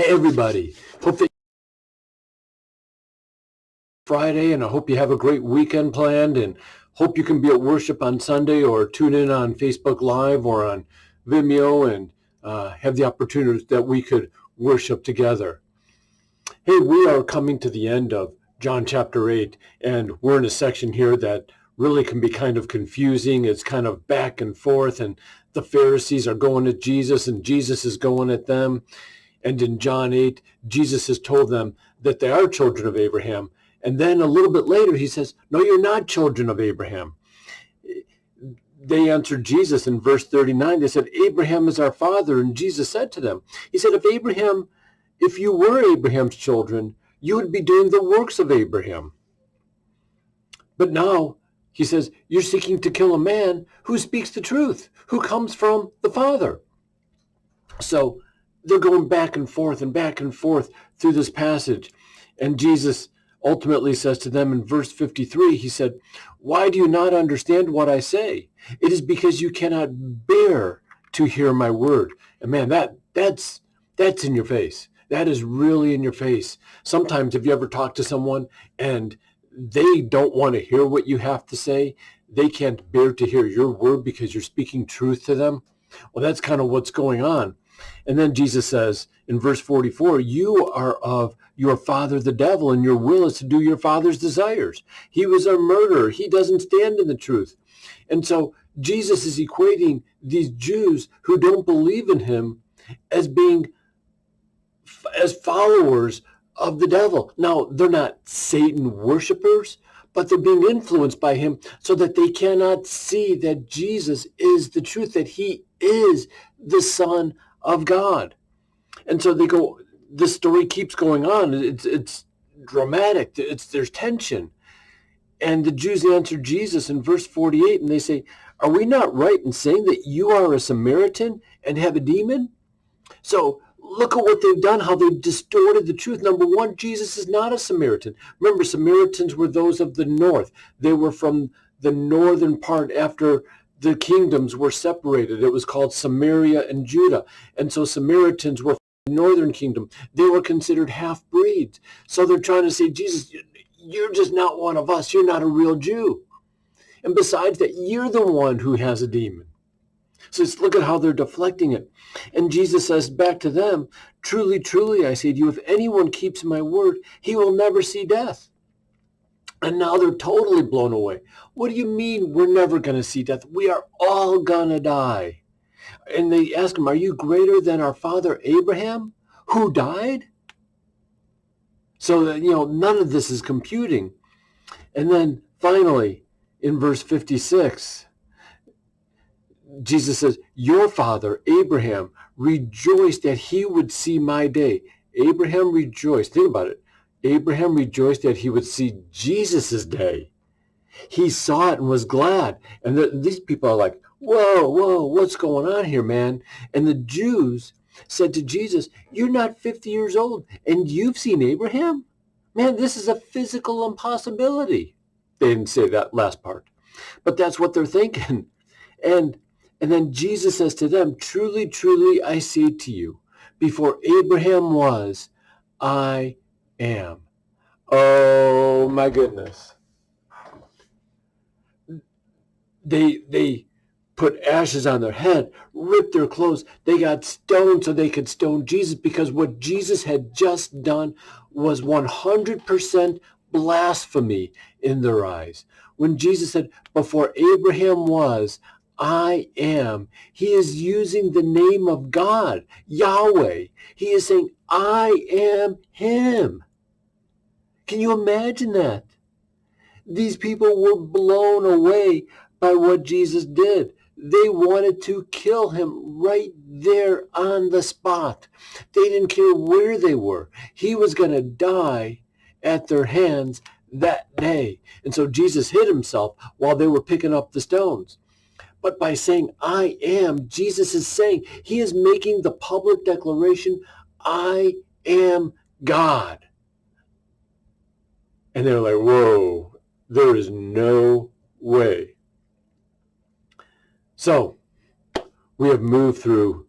Hey, everybody. Hope that Friday, and I hope you have a great weekend planned, and hope you can be at worship on Sunday or tune in on Facebook Live or on Vimeo and have the opportunity that we could worship together. Hey, we are coming to the end of John chapter 8, and we're in a section here that really can be kind of confusing. It's kind of back and forth, and the Pharisees are going at Jesus, and Jesus is going at them. And in John 8, Jesus has told them that they are children of Abraham. And then a little bit later, he says, no, you're not children of Abraham. They answered Jesus in verse 39. They said, Abraham is our father. And Jesus said to them, he said, if you were Abraham's children, you would be doing the works of Abraham. But now, he says, you're seeking to kill a man who speaks the truth, who comes from the Father. So they're going back and forth through this passage. And Jesus ultimately says to them in verse 53, he said, why do you not understand what I say? It is because you cannot bear to hear my word. And man, that's in your face. That is really in your face. Sometimes if you ever talk to someone and they don't want to hear what you have to say, they can't bear to hear your word because you're speaking truth to them. Well, that's kind of what's going on. And then Jesus says in verse 44, you are of your father, the devil, and your will is to do your father's desires. He was a murderer. He doesn't stand in the truth. And so Jesus is equating these Jews who don't believe in him as followers of the devil. Now, they're not Satan worshipers, but they're being influenced by him so that they cannot see that Jesus is the truth, that he is the Son of God. And so they go, this story keeps going on. It's dramatic. There's tension. And the Jews answered Jesus in verse 48, and they say, are we not right in saying that you are a Samaritan and have a demon? So look at what they've done, how they've distorted the truth. Number one, Jesus is not a Samaritan. Remember, Samaritans were those of the north. They were from the northern part after the kingdoms were separated. It was called Samaria and Judah. And so Samaritans were from the northern kingdom. They were considered half-breeds. So they're trying to say, Jesus, you're just not one of us. You're not a real Jew. And besides that, you're the one who has a demon. So let's look at how they're deflecting it. And Jesus says back to them, truly, truly, I say to you, if anyone keeps my word, he will never see death. And now they're totally blown away. What do you mean we're never going to see death? We are all going to die. And they ask him, are you greater than our father Abraham, who died? So that, none of this is computing. And then finally, in verse 56, Jesus says, your father, Abraham, rejoiced that he would see my day. Abraham rejoiced. Think about it. Abraham rejoiced that he would see Jesus' day. He saw it and was glad. And these people are like, whoa, what's going on here, man? And the Jews said to Jesus, you're not 50 years old, and you've seen Abraham? Man, this is a physical impossibility. They didn't say that last part, but that's what they're thinking. And then Jesus says to them, truly, truly, I say to you, before Abraham was, I am. Oh, my goodness. They put ashes on their head, ripped their clothes. They got stoned so they could stone Jesus, because what Jesus had just done was 100% blasphemy in their eyes. When Jesus said, before Abraham was, I am, he is using the name of God, Yahweh. He is saying, I am him. Can you imagine that? These people were blown away by what Jesus did. They wanted to kill him right there on the spot. They didn't care where they were. He was going to die at their hands that day. And so Jesus hid himself while they were picking up the stones. But by saying, I am, Jesus is saying, he is making the public declaration, I am God. And they're like, whoa, there is no way. So we have moved through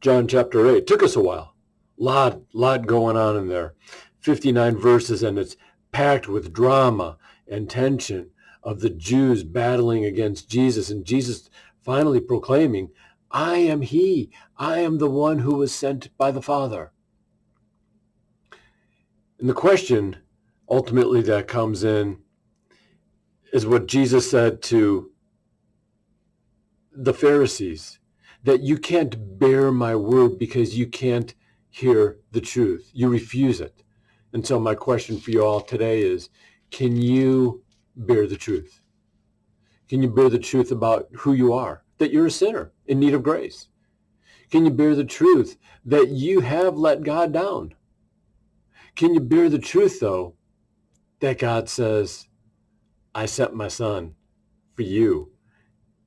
John chapter 8. Took us a while. Lot going on in there. 59 verses, and it's packed with drama and tension of the Jews battling against Jesus, and Jesus finally proclaiming, I am he. I am the one who was sent by the Father. And the question ultimately that comes in is what Jesus said to the Pharisees, that you can't bear my word because you can't hear the truth. You refuse it. And so my question for you all today is, can you bear the truth? Can you bear the truth about who you are, that you're a sinner in need of grace? Can you bear the truth that you have let God down? Can you bear the truth, though, that God says, I sent my son for you.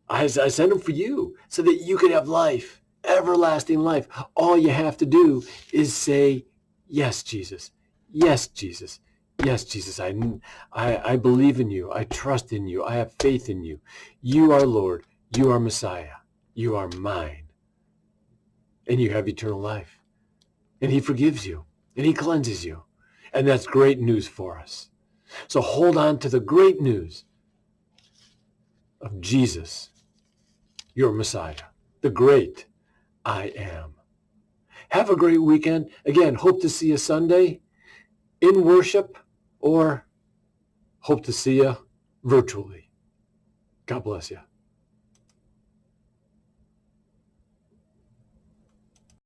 I sent him for you so that you could have life, everlasting life. All you have to do is say, yes, Jesus. Yes, Jesus. Yes, Jesus. I believe in you. I trust in you. I have faith in you. You are Lord. You are Messiah. You are mine. And you have eternal life. And he forgives you. And he cleanses you. And that's great news for us. So hold on to the great news of Jesus, your Messiah, the great I am. Have a great weekend. Again, hope to see you Sunday in worship, or hope to see you virtually. God bless you.